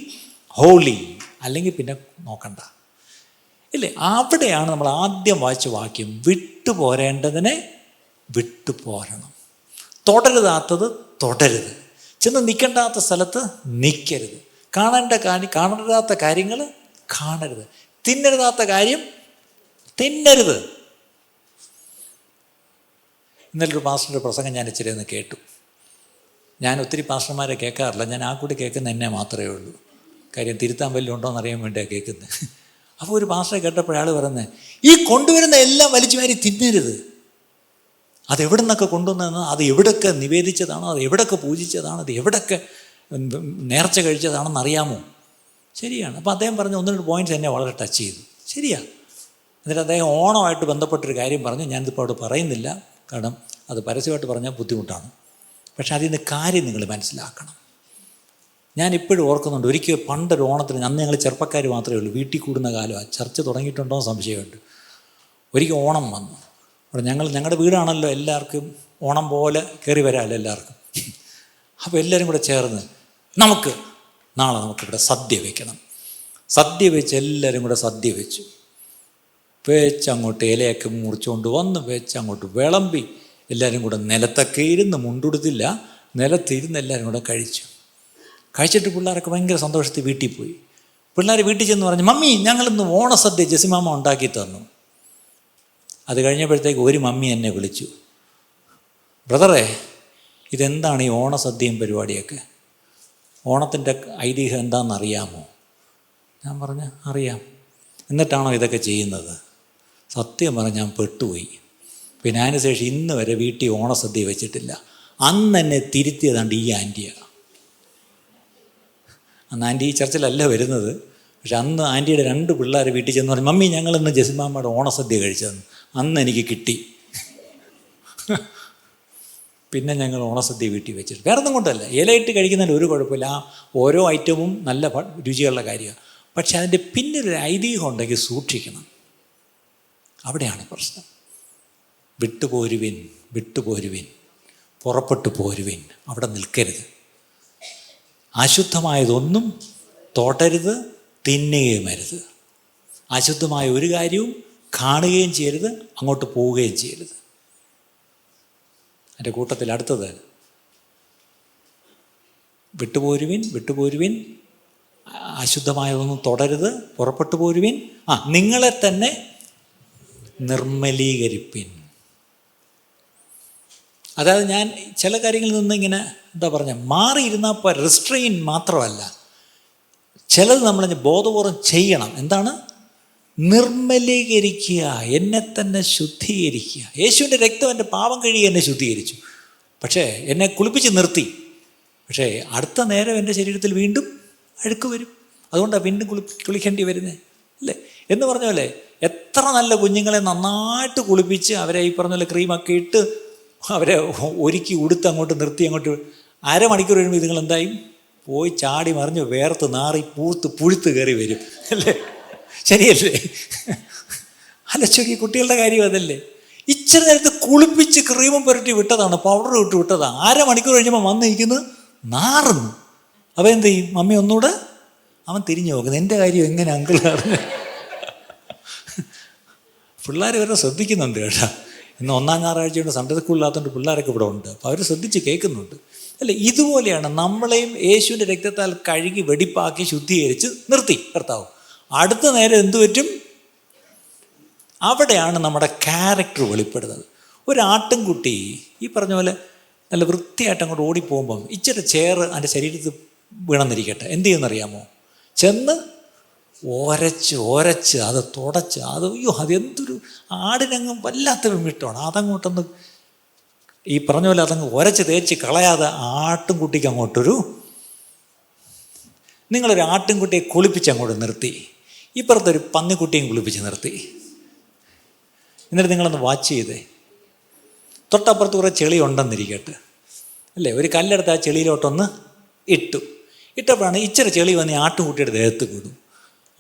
holy, അല്ലെങ്കിൽ പിന്നെ നോക്കണ്ട, ഇല്ലേ? അവിടെയാണ് നമ്മൾ ആദ്യം വായിച്ച വാക്യം, വിട്ടുപോരേണ്ടതിനെ വിട്ടുപോരണം, തുടരുതാത്തത് തുടരുത്, ചെന്ന് നിൽക്കേണ്ടാത്ത സ്ഥലത്ത് നിൽക്കരുത്, കാണരുതാത്ത കാര്യങ്ങൾ കാണരുത്, തിന്നരുതാത്ത കാര്യം തിന്നരുത്. ഇന്നലെ ഒരു പാസ്റ്ററുടെ പ്രസംഗം ഞാൻ ഇച്ചിരി ഒന്ന് കേട്ടു. ഞാൻ ഒത്തിരി പാസ്റ്റർമാരെ കേൾക്കാറില്ല, ഞാൻ ആ കൂടി കേൾക്കുന്ന എന്നെ മാത്രമേ ഉള്ളൂ. കാര്യം തിരുത്താൻ വല്ലതും ഉണ്ടോയെന്ന് അറിയാൻ വേണ്ടിയാണ് കേൾക്കുന്നത്. അപ്പോൾ ഒരു പാസ്റ്ററെ കേട്ടപ്പോഴാൾ പറയുന്നത്, ഈ കൊണ്ടുവരുന്ന എല്ലാം വലിച്ചു വാരി തിന്നരുത്. അതെവിടെ നിന്നൊക്കെ കൊണ്ടുവന്നതെന്ന്, അത് എവിടെയൊക്കെ നിവേദിച്ചതാണോ, അത് എവിടെയൊക്കെ പൂജിച്ചതാണോ, അത് എവിടെയൊക്കെ നേർച്ച കഴിച്ചതാണെന്ന് അറിയാമോ? ശരിയാണ്. അപ്പോൾ അദ്ദേഹം പറഞ്ഞ 1-2 പോയിൻറ്റ്സ് എന്നെ വളരെ ടച്ച് ചെയ്തു. ശരിയാണ്. എന്നിട്ട് അദ്ദേഹം ഓണമായിട്ട് ബന്ധപ്പെട്ടൊരു കാര്യം പറഞ്ഞു. ഞാനിതിപ്പോൾ അവിടെ പറയുന്നില്ല, കാരണം അത് പരസ്യമായിട്ട് പറഞ്ഞാൽ ബുദ്ധിമുട്ടാണ്. പക്ഷെ അതിൽ നിന്ന് കാര്യം നിങ്ങൾ മനസ്സിലാക്കണം. ഞാനിപ്പോഴും ഓർക്കുന്നുണ്ട്, ഒരിക്കൽ പണ്ടൊരു ഓണത്തിന്, അന്ന് ഞങ്ങൾ ചെറുപ്പക്കാർ മാത്രമേ ഉള്ളൂ, വീട്ടിൽ കൂടുന്ന കാലമാണ്, ചർച്ച തുടങ്ങിയിട്ടുണ്ടോ സംശയമുണ്ട്. ഒരിക്കൽ ഓണം വന്നു. അവിടെ ഞങ്ങളുടെ വീടാണല്ലോ, എല്ലാവർക്കും ഓണം പോലെ കയറി വരാമല്ലോ എല്ലാവർക്കും. അപ്പോൾ എല്ലാവരും കൂടെ ചേർന്ന് നാളെ നമുക്കിവിടെ സദ്യ വയ്ക്കണം. സദ്യ വെച്ച് എല്ലാവരും കൂടെ സദ്യ വെച്ചു. അങ്ങോട്ട് ഇലയൊക്കെ മുറിച്ചുകൊണ്ട് വന്ന് അങ്ങോട്ട് വിളമ്പി എല്ലാവരും കൂടെ നിലത്തൊക്കെ ഇരുന്ന്, മുണ്ടുടുത്തില്ല, നിലത്തിരുന്ന് എല്ലാവരും കൂടെ കഴിച്ചിട്ട് പിള്ളേരൊക്കെ ഭയങ്കര സന്തോഷത്തിൽ വീട്ടിൽ പോയി. പിള്ളേർ വീട്ടിൽ ചെന്ന് പറഞ്ഞു, മമ്മി ഞങ്ങളിന്ന് ഓണസദ്യ ജെസിമാമ ഉണ്ടാക്കി തന്നു. അത് കഴിഞ്ഞപ്പോഴത്തേക്ക് ഒരു മമ്മി എന്നെ വിളിച്ചു, ബ്രദറെ ഇതെന്താണ് ഈ ഓണസദ്യയും പരിപാടിയൊക്കെ? ഓണത്തിൻ്റെ ഐതിഹ്യം എന്താണെന്നറിയാമോ? ഞാൻ പറഞ്ഞു അറിയാം. എന്നിട്ടാണോ ഇതൊക്കെ ചെയ്യുന്നത്? സത്യം പറഞ്ഞാൽ ഞാൻ പെട്ടുപോയി. പിന്നെ അതിന് ശേഷം ഇന്ന് വരെ വീട്ടിൽ ഓണസദ്യ വെച്ചിട്ടില്ല. അന്ന് എന്നെ തിരുത്തിയതാണ്ട് ഈ ആൻറ്റിയാണ്. അന്ന് ആൻറ്റി ഈ ചർച്ചിലല്ല വരുന്നത്, പക്ഷെ അന്ന് ആൻറ്റിയുടെ 2 പിള്ളേർ വീട്ടിൽ ചെന്ന് പറഞ്ഞു, മമ്മി ഞങ്ങളിന്ന് ജെസിമാമ്മയുടെ ഓണസദ്യ കഴിച്ചതെന്ന്. അന്ന് എനിക്ക് കിട്ടി. പിന്നെ ഞങ്ങൾ ഓണസദ്യ വീട്ടിൽ വെച്ചിട്ട്, വേറെ ഒന്നും കൊണ്ടല്ല, ഇലയിട്ട് കഴിക്കുന്നതിൽ ഒരു കുഴപ്പമില്ല, ആ ഓരോ ഐറ്റവും നല്ല രുചിയുള്ള കാര്യമാണ്. പക്ഷെ അതിൻ്റെ പിന്നൊരു ഐതിഹ്യം ഉണ്ടെങ്കിൽ സൂക്ഷിക്കണം. അവിടെയാണ് പ്രശ്നം. വിട്ടുപോരുവിൻ, പുറപ്പെട്ടു പോരുവിൻ, അവിടെ നിൽക്കരുത്. അശുദ്ധമായതൊന്നും തൊടരുത്, തിന്നുകയും അരുത്. അശുദ്ധമായ ഒരു കാര്യവും കാണുകയും ചെയ്യരുത്, അങ്ങോട്ട് പോവുകയും ചെയ്യരുത്. എൻ്റെ കൂട്ടത്തിൽ അടുത്തത്, വിട്ടുപോരുവിൻ, അശുദ്ധമായതൊന്നും തുടരുത്, പുറപ്പെട്ടു പോരുവിൻ, നിങ്ങളെ തന്നെ നിർമ്മലീകരിപ്പിൻ. അതായത് ഞാൻ ചില കാര്യങ്ങളിൽ നിന്ന് ഇങ്ങനെ മാറിയിരുന്നാൽ ഇപ്പോൾ റിസ്ട്രെയിൻ മാത്രമല്ല, ചിലത് നമ്മൾ ബോധപൂർവം ചെയ്യണം. എന്താണ്? നിർമ്മലീകരിക്കുക, എന്നെ തന്നെ ശുദ്ധീകരിക്കുക. യേശുവിൻ്റെ രക്തം എൻ്റെ പാപം കഴുകി എന്നെ ശുദ്ധീകരിച്ചു, പക്ഷേ എന്നെ കുളിപ്പിച്ച് നിർത്തി. പക്ഷേ അടുത്ത നേരം എൻ്റെ ശരീരത്തിൽ വീണ്ടും അഴുക്ക് വരും. അതുകൊണ്ടാണ് വീണ്ടും കുളിക്കേണ്ടി വരുന്നത്, അല്ലേ? എന്ന് പറഞ്ഞ പോലെ എത്ര നല്ല കുഞ്ഞുങ്ങളെ നന്നായിട്ട് കുളിപ്പിച്ച് അവരെ ഈ പറഞ്ഞ പോലെ ക്രീമൊക്കെ ഇട്ട് അവരെ ഒരുക്കി ഉടുത്ത് അങ്ങോട്ട് നിർത്തി അങ്ങോട്ട് അരമണിക്കൂർ കഴിയുമ്പോൾ ഇതുങ്ങൾ എന്തായി പോയി ചാടി മറിഞ്ഞ് വേർത്ത് നാറി പൂത്ത് പുഴുത്ത് കയറി വരും, അല്ലേ? ശരിയല്ലേ? അല്ല, ചെറിയ കുട്ടികളുടെ കാര്യം അതല്ലേ? ഇച്ചിരി നേരത്തെ കുളിപ്പിച്ച് ക്രീമും പുരട്ടി വിട്ടതാണ്, പൗഡർ ഇട്ട് വിട്ടതാണ്. അരമണിക്കൂർ കഴിഞ്ഞപ്പോൾ വന്നിരിക്കുന്നത് നാറുന്നു. അപ്പോൾ എന്ത് ചെയ്യും? മമ്മി ഒന്നുകൂടെ അവൻ തിരിഞ്ഞു നോക്കുന്നത്, എൻ്റെ കാര്യം എങ്ങനെ അങ്കിളാണ്. പിള്ളേർ ഇവരെ ശ്രദ്ധിക്കുന്നുണ്ട് കേട്ടോ. ഇന്ന് 1-ാം ഞായറാഴ്ചയുണ്ട്, സൺഡേ സ്കൂളിലാത്തതുകൊണ്ട് പിള്ളേരൊക്കെ ഇവിടെ ഉണ്ട്. അപ്പോൾ അവർ ശ്രദ്ധിച്ച് കേൾക്കുന്നുണ്ട്, അല്ലേ? ഇതുപോലെയാണ് നമ്മളെയും യേശുവിൻ്റെ രക്തത്താൽ കഴുകി വെടിപ്പാക്കി ശുദ്ധീകരിച്ച് നിർത്തി കർത്താവ്. അടുത്ത നേരം എന്തു പറ്റും? അവിടെയാണ് നമ്മുടെ ക്യാരക്ടർ വെളിപ്പെടുന്നത്. ഒരു ആട്ടിൻകുട്ടി ഈ പറഞ്ഞ പോലെ നല്ല വൃത്തിയായിട്ട് അങ്ങോട്ട് ഓടിപ്പോകുമ്പം ഇച്ചിരി ചേറ് അതിൻ്റെ ശരീരത്തിൽ വീണെന്നിരിക്കട്ടെ, എന്ത് ചെയ്യുമെന്നറിയാമോ? ചെന്ന് ഒരച്ച് അത് തുടച്ച് അതെന്തൊരു ആടിനങ്ങും വല്ലാത്ത വിമിട്ടമാണ്. അതങ്ങോട്ടൊന്ന് ഈ പറഞ്ഞ പോലെ അതങ്ങ് ഒരച്ച് തേച്ച് കളയാതെ ആട്ടിൻകുട്ടിക്ക് അങ്ങോട്ടൊരു, നിങ്ങളൊരു ആട്ടിൻകുട്ടിയെ കുളിപ്പിച്ച് അങ്ങോട്ട് നിർത്തി, ഇപ്പുറത്തൊരു പന്നിക്കുട്ടിയും കുളിപ്പിച്ച് നിർത്തി. എന്നിട്ട് നിങ്ങളൊന്ന് വാച്ച് ചെയ്തേ. തൊട്ടപ്പുറത്ത് കുറേ ചെളി ഉണ്ടെന്നിരിക്കട്ടെ, അല്ലേ? ഒരു കല്ലെടുത്ത് ആ ചെളിയിലോട്ടൊന്ന് ഇട്ടപ്പോഴാണ് ഇച്ചിരി ചെളി വന്ന് ആട്ടിൻകുട്ടിയുടെ ദേഹത്ത് കൂടും.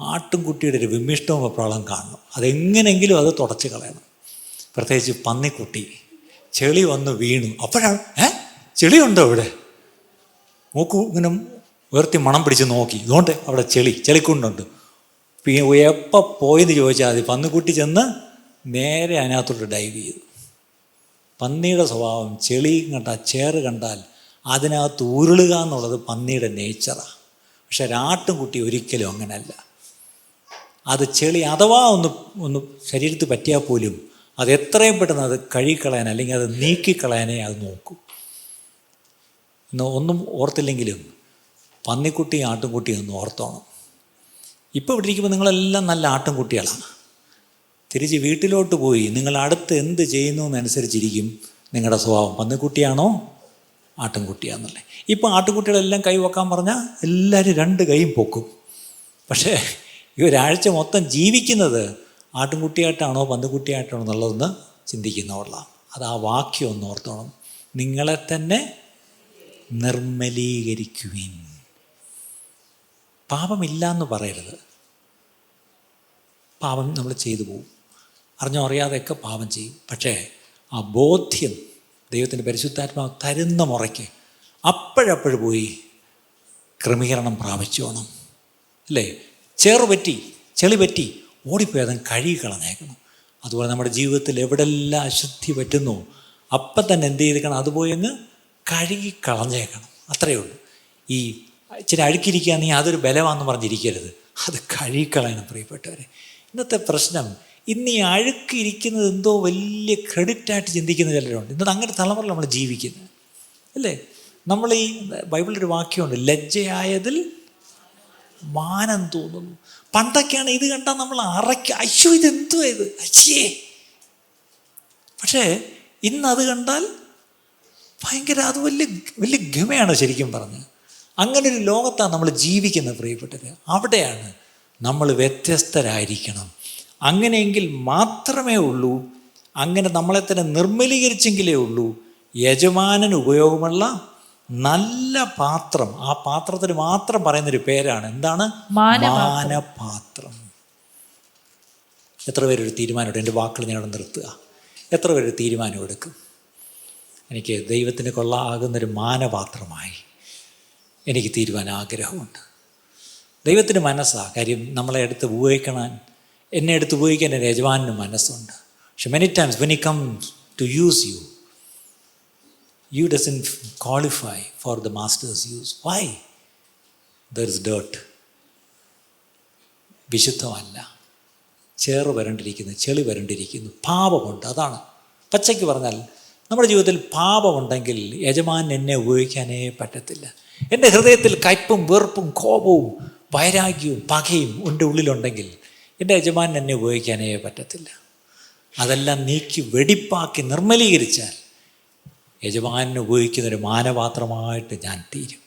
ആട്ടിൻകുട്ടിയുടെ ഒരു വിമിഷ്ടവും വെപ്രാളം കാണണം. അതെങ്ങനെയെങ്കിലും അത് തുടച്ച് കളയണം. പ്രത്യേകിച്ച് പന്നിക്കുട്ടി ചെളി വന്ന് വീണു, അപ്പോഴാണ് ചെളിയുണ്ടോ ഇവിടെ? നോക്കൂ, ഇങ്ങനെ ഉയർത്തി മണം പിടിച്ച് നോക്കി, ഇതുകൊണ്ട് അവിടെ ചെളിക്കുണ്ടുണ്ട്. എപ്പോൾ പോയെന്ന് ചോദിച്ചാൽ മതി, പന്നിക്കുട്ടി ചെന്ന് നേരെ അതിനകത്തോട്ട് ഡൈവ് ചെയ്തു. പന്നിയുടെ സ്വഭാവം ചെളി കണ്ടാൽ, ചേറ് കണ്ടാൽ അതിനകത്ത് ഉരുളുക എന്നുള്ളത് പന്നിയുടെ നേച്ചറാണ്. പക്ഷെ ഒരാട്ടിൻകുട്ടി ഒരിക്കലും അങ്ങനെയല്ല. അത് ചെളി അഥവാ ഒന്ന് ശരീരത്തിൽ പറ്റിയാൽ പോലും അത് എത്രയും പെട്ടെന്ന് അത് കഴുകിക്കളയാൻ അല്ലെങ്കിൽ അത് നീക്കിക്കളയാനേ അത് നോക്കും. ഒന്നും ഓർത്തില്ലെങ്കിലും പന്നിക്കുട്ടിയും ആട്ടിൻകുട്ടിയും ഒന്ന് ഓർത്തോണം. ഇപ്പോൾ ഇവിടെ ഇരിക്കുമ്പോൾ നിങ്ങളെല്ലാം നല്ല ആട്ടിൻകുട്ടികളാണ്. തിരിച്ച് വീട്ടിലോട്ട് പോയി നിങ്ങൾ അടുത്ത് എന്ത് ചെയ്യുന്നു എന്നനുസരിച്ചിരിക്കും നിങ്ങളുടെ സ്വഭാവം. പന്നിക്കുട്ടിയാണോ ആട്ടിൻകുട്ടിയാണെന്നല്ലേ? ഇപ്പോൾ ആട്ടിൻകുട്ടികളെല്ലാം കൈ വെക്കാൻ പറഞ്ഞാൽ എല്ലാവരും 2 കൈയും പൊക്കും. പക്ഷേ ഈ ഒരാഴ്ച മൊത്തം ജീവിക്കുന്നത് ആട്ടിൻകുട്ടിയായിട്ടാണോ പന്നിക്കുട്ടിയായിട്ടാണോ എന്നുള്ളതൊന്ന് ചിന്തിക്കുന്നവളാണ്. അത് ആ വാക്യം ഒന്ന് ഓർത്തോണം, നിങ്ങളെ തന്നെ നിർമ്മലീകരിക്കുവിൻ. പാപമില്ല പറയരുത്. പാപം നമ്മൾ ചെയ്തു പോകും, അറിഞ്ഞോ അറിയാതെയൊക്കെ പാപം ചെയ്യും. പക്ഷേ ആ ബോധ്യം ദൈവത്തിൻ്റെ പരിശുദ്ധാത്മാവ് തരുന്ന മുറയ്ക്ക് അപ്പോഴപ്പോഴും പോയി ക്രമീകരണം പ്രാപിച്ചോണം, അല്ലേ? ചെളി പറ്റി ഓടിപ്പോയി അതങ്ങ് കഴുകി കളഞ്ഞേക്കണം. അതുപോലെ നമ്മുടെ ജീവിതത്തിൽ എവിടെല്ലാം അശുദ്ധി പറ്റുന്നു അപ്പം തന്നെ എന്ത് ചെയ്തേക്കണം? അതുപോയി അങ്ങ് കഴുകി കളഞ്ഞേക്കണം. അത്രയേ ഉള്ളൂ. ഈ ഇച്ചിരി അഴുക്കിരിക്കുകയാണെങ്കിൽ അതൊരു ബലമാണെന്ന് പറഞ്ഞിരിക്കരുത്, അത് കഴുകിക്കളയണം പ്രിയപ്പെട്ടവരെ. ഇന്നത്തെ പ്രശ്നം, ഇന്ന് ഈ അഴുക്കിരിക്കുന്നത് എന്തോ വലിയ ക്രെഡിറ്റായിട്ട് ചിന്തിക്കുന്ന ചിലരുണ്ട്. ഇന്നത് അങ്ങനെ തലമുറയിൽ നമ്മൾ ജീവിക്കുന്നത്, അല്ലേ? നമ്മൾ ഈ ബൈബിളിലൊരു വാക്യമുണ്ട്, ലജ്ജയായതിൽ മാനം തോന്നുന്നു. പണ്ടൊക്കെയാണ് ഇത് കണ്ടാൽ നമ്മൾ അയ്യോ ഇതെന്തോ ഇത് അച്ഛേ. പക്ഷേ ഇന്നത് കണ്ടാൽ ഭയങ്കര അത് വലിയ ഗമയാണ് ശരിക്കും പറഞ്ഞ്. അങ്ങനെ ഒരു ലോകത്താണ് നമ്മൾ ജീവിക്കുന്നത് പ്രിയപ്പെട്ടവർ. അവിടെയാണ് നമ്മൾ വ്യത്യസ്തരായിരിക്കണം. അങ്ങനെയെങ്കിൽ മാത്രമേ ഉള്ളൂ, അങ്ങനെ നമ്മളെ തന്നെ നിർമ്മലീകരിച്ചെങ്കിലേ ഉള്ളൂ യജമാനന് ഉപയോഗമുള്ള നല്ല പാത്രം. ആ പാത്രത്തിന് മാത്രം പറയുന്നൊരു പേരാണ് എന്താണ്? മാനപാത്രം. എത്ര പേരൊരു തീരുമാനമെടുക്കും? എൻ്റെ വാക്കുകൾ ഞാനവിടെ നിർത്തുക. എത്ര പേരൊരു തീരുമാനം എടുക്കും? എനിക്ക് ദൈവത്തിന് കൊള്ളാകുന്നൊരു മാനപാത്രമായി എനിക്ക് തീരുവാൻ ആഗ്രഹമുണ്ട്. ദൈവത്തിന് മനസ്സാണ് കാര്യം നമ്മളെ എടുത്ത് ഉപയോഗിക്കണം എന്നെ എടുത്ത് ഉപയോഗിക്കാൻ എൻ്റെ യജമാനന് മനസ്സുണ്ട്. പക്ഷെ many times when he comes to use you, you doesn't qualify for the master's use. Why? There is dirt. വിശുദ്ധമല്ല, ചേറ് വരണ്ടിരിക്കുന്നു, ചെളി വരണ്ടിരിക്കുന്നു, പാപമുണ്ട്. അതാണ് പച്ചയ്ക്ക് പറഞ്ഞാൽ നമ്മുടെ ജീവിതത്തിൽ പാപമുണ്ടെങ്കിൽ യജമാനൻ എന്നെ ഉപയോഗിക്കാനേ പറ്റത്തില്ല. എൻ്റെ ഹൃദയത്തിൽ കയ്പും വെറുപ്പും കോപവും വൈരാഗ്യവും പകയും എൻ്റെ ഉള്ളിലുണ്ടെങ്കിൽ എൻ്റെ യജമാനൻ എന്നെ ഉപയോഗിക്കാനേ പറ്റത്തില്ല. അതെല്ലാം നീക്കി വെടിപ്പാക്കി നിർമ്മലീകരിച്ചാൽ യജമാനനെ ഉപയോഗിക്കുന്നൊരു മാനപാത്രമായിട്ട് ഞാൻ തീരും.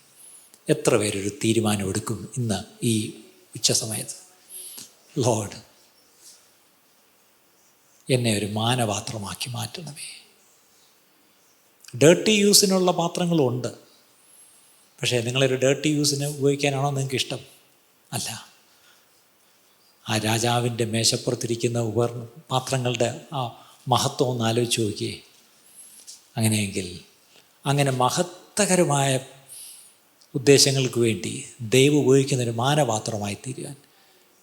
എത്ര പേരൊരു തീരുമാനം എടുക്കും ഇന്ന് ഈ ഉച്ച സമയത്ത്? ലോർഡ്, എന്നെ ഒരു മാനപാത്രമാക്കി മാറ്റണമേ. ഡേർട്ടി യൂസിനുള്ള പാത്രങ്ങളുണ്ട്. പക്ഷേ നിങ്ങളൊരു ഡേർട്ടി യൂസിന് ഉപയോഗിക്കാനാണോ നിങ്ങൾക്ക് ഇഷ്ടം? അല്ല. ആ രാജാവിൻ്റെ മേശപ്പുറത്തിരിക്കുന്ന പാത്രങ്ങളുടെ ആ മഹത്വം ഒന്ന് ആലോചിച്ച് നോക്കിയേ. അങ്ങനെയെങ്കിൽ അങ്ങനെ മഹത്തകരമായ ഉദ്ദേശങ്ങൾക്ക് വേണ്ടി ദൈവം ഉപയോഗിക്കുന്നൊരു മാനപാത്രമായി തീരുവാൻ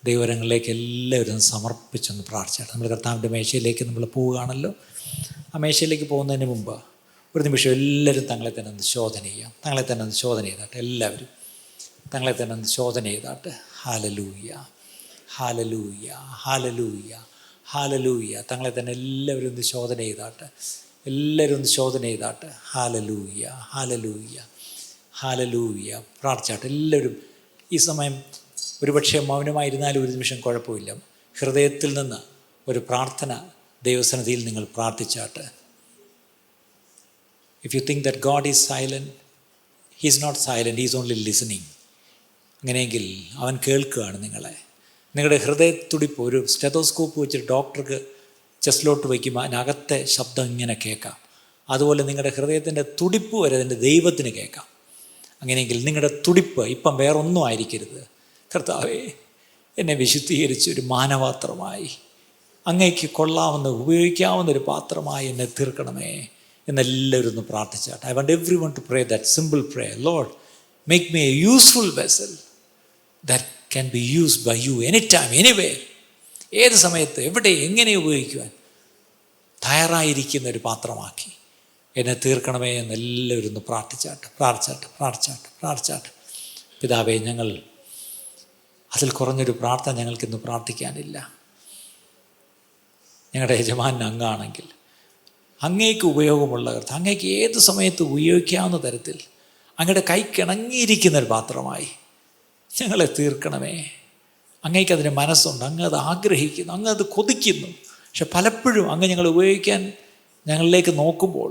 ദൈവരങ്ങളിലേക്ക് എല്ലാവരും സമർപ്പിച്ചൊന്ന് പ്രാർത്ഥിച്ചാണ്. നമ്മൾ കർത്താവിൻ്റെ മേശയിലേക്ക് നമ്മൾ പോവുകയാണല്ലോ. ആ മേശയിലേക്ക് പോകുന്നതിന് മുമ്പ് ഒരു നിമിഷം എല്ലാവരും തങ്ങളെ തന്നെ ഒന്ന് ശോധന ചെയ്യാം. തങ്ങളെ തന്നെ ഒന്ന് ശോധന ചെയ്താട്ടെ. എല്ലാവരും തങ്ങളെ തന്നെ ഒന്ന് ശോധന ചെയ്താട്ടെ. ഹല്ലേലൂയ, ഹല്ലേലൂയ, ഹല്ലേലൂയ, ഹല്ലേലൂയ. തങ്ങളെ തന്നെ എല്ലാവരും ഒന്ന് ശോധന ചെയ്താട്ടെ. എല്ലാവരും ഒന്ന് ശോധന ചെയ്താട്ടെ. ഹല്ലേലൂയ, ഹല്ലേലൂയ, ഹല്ലേലൂയ. പ്രാർത്ഥിച്ചാട്ടെ എല്ലാവരും. ഈ സമയം ഒരുപക്ഷെ മൗനമായിരുന്നാലും ഒരു നിമിഷം കുഴപ്പമില്ല. ഹൃദയത്തിൽ നിന്ന് ഒരു പ്രാർത്ഥന ദൈവസന്നിധിയിൽ നിങ്ങൾ പ്രാർത്ഥിച്ചാട്ടെ. If you think that God is silent, He is not silent, He is only listening. അങ്ങനെയെങ്കിൽ അവൻ കേൾക്കുകയാണ് നിങ്ങളെ. നിങ്ങളുടെ ഹൃദയത്തുടിപ്പ് ഒരു സ്റ്റെതോസ്കോപ്പ് വെച്ചിട്ട് ഡോക്ടർക്ക് ചെസ്റ്റിലോട്ട് വയ്ക്കുമ്പോൾ അതിനകത്തെ ശബ്ദം ഇങ്ങനെ കേൾക്കാം. അതുപോലെ നിങ്ങളുടെ ഹൃദയത്തിൻ്റെ തുടിപ്പ് വരെ അതിൻ്റെ ദൈവത്തിന് കേൾക്കാം. അങ്ങനെയെങ്കിൽ നിങ്ങളുടെ തുടിപ്പ് ഇപ്പം വേറൊന്നും ആയിരിക്കരുത്. കർത്താവേ, എന്നെ വിശുദ്ധീകരിച്ച് ഒരു മാനപാത്രമായി അങ്ങേക്ക് കൊള്ളാവുന്ന ഉപയോഗിക്കാവുന്ന ഒരു പാത്രമായി എന്നെ തീർക്കണമേ എന്നെല്ലാവരും ഒന്ന് പ്രാർത്ഥിച്ചാട്ടെ. I want everyone to pray that simple pray. Lord, make me a useful vessel that can be used by you any time anywhere. ഏത് സമയത്ത് എവിടെ എങ്ങനെ ഉപയോഗിക്കുവാൻ തയ്യാറായിരിക്കുന്ന ഒരു പാത്രമാക്കി എന്നെ തീർക്കണമേ എന്നെല്ലാവരും ഒന്ന് പ്രാർത്ഥിച്ചാട്ടെ. പ്രാർത്ഥിച്ചാട്ടെ, പ്രാർത്ഥിച്ചാട്ടെ, പ്രാർത്ഥിച്ചാട്ടെ. പിതാവേ, ഞങ്ങൾ അതിൽ കുറഞ്ഞൊരു പ്രാർത്ഥന ഞങ്ങൾക്കിന്ന് പ്രാർത്ഥിക്കാനില്ല. ഞങ്ങളുടെ യജമാനൻ അങ്ങാണെങ്കിൽ അങ്ങേക്ക് ഉപയോഗമുള്ള കർത്താവ്, അങ്ങേക്ക് ഏത് സമയത്ത് ഉപയോഗിക്കാവുന്ന തരത്തിൽ അങ്ങയുടെ കൈക്കിണങ്ങിയിരിക്കുന്നൊരു പാത്രമായി ഞങ്ങളെ തീർക്കണമേ. അങ്ങേക്ക് അതിന് മനസ്സുണ്ട്, അങ്ങ് അത് ആഗ്രഹിക്കുന്നു, അങ്ങ് അത് കൊതിക്കുന്നു. പക്ഷെ പലപ്പോഴും അങ്ങ് ഞങ്ങൾ ഉപയോഗിക്കാൻ ഞങ്ങളിലേക്ക് നോക്കുമ്പോൾ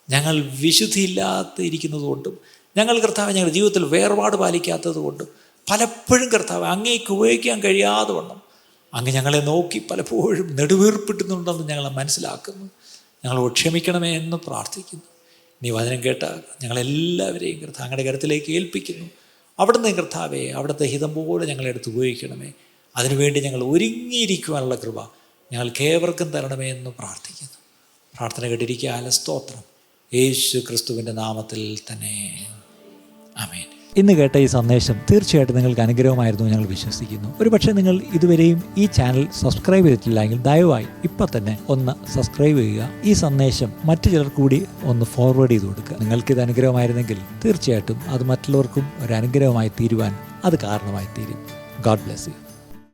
ഞങ്ങൾ വിശുദ്ധിയില്ലാതെ ഇരിക്കുന്നത് കൊണ്ടും ഞങ്ങൾ കർത്താവ് ഞങ്ങളുടെ ജീവിതത്തിൽ വേർപാട് പാലിക്കാത്തത് കൊണ്ടും പലപ്പോഴും കർത്താവ് അങ്ങേക്ക് ഉപയോഗിക്കാൻ കഴിയാതെ വണ്ണം അങ്ങ് ഞങ്ങളെ നോക്കി പലപ്പോഴും നെടുവീർപ്പിട്ടുന്നുണ്ടെന്ന് ഞങ്ങൾ മനസ്സിലാക്കുന്നു. ഞങ്ങളോട് ക്ഷമിക്കണമേ എന്ന് പ്രാർത്ഥിക്കുന്നു. നീ വചനം കേട്ട ഞങ്ങളെല്ലാവരെയും കർത്താവ് അങ്ങയുടെ കരത്തിലേക്ക് ഏൽപ്പിക്കുന്നു. അവിടുന്ന് കർത്താവേ, അവിടുത്തെ ഹിതം പോലെ ഞങ്ങളെടുത്ത് ഉപയോഗിക്കണമേ. അതിനുവേണ്ടി ഞങ്ങൾ ഒരുങ്ങിയിരിക്കുവാനുള്ള കൃപ ഞങ്ങൾക്ക് ഏവർക്കും തരണമേ എന്ന് പ്രാർത്ഥിക്കുന്നു. പ്രാർത്ഥന കേട്ടിരിക്കുക. സ്തോത്രം. യേശു ക്രിസ്തുവിൻ്റെ നാമത്തിൽ തന്നെ, ആമേൻ. ഇന്ന് കേട്ട ഈ സന്ദേശം തീർച്ചയായിട്ടും നിങ്ങൾക്ക് അനുഗ്രഹമായിരുന്നു ഞങ്ങൾ വിശ്വസിക്കുന്നു. ഒരുപക്ഷെ നിങ്ങൾ ഇതുവരെയും ഈ ചാനൽ സബ്സ്ക്രൈബ് ചെയ്തിട്ടില്ല എങ്കിൽ ദയവായി ഇപ്പം തന്നെ ഒന്ന് സബ്സ്ക്രൈബ് ചെയ്യുക. ഈ സന്ദേശം മറ്റു ചിലർ കൂടി ഒന്ന് ഫോർവേഡ് ചെയ്ത് കൊടുക്കുക. നിങ്ങൾക്കിത് അനുഗ്രഹമായിരുന്നെങ്കിൽ തീർച്ചയായിട്ടും അത് മറ്റുള്ളവർക്കും ഒരു അനുഗ്രഹമായി തീരുവാൻ അത് കാരണമായി തീരും. God bless you.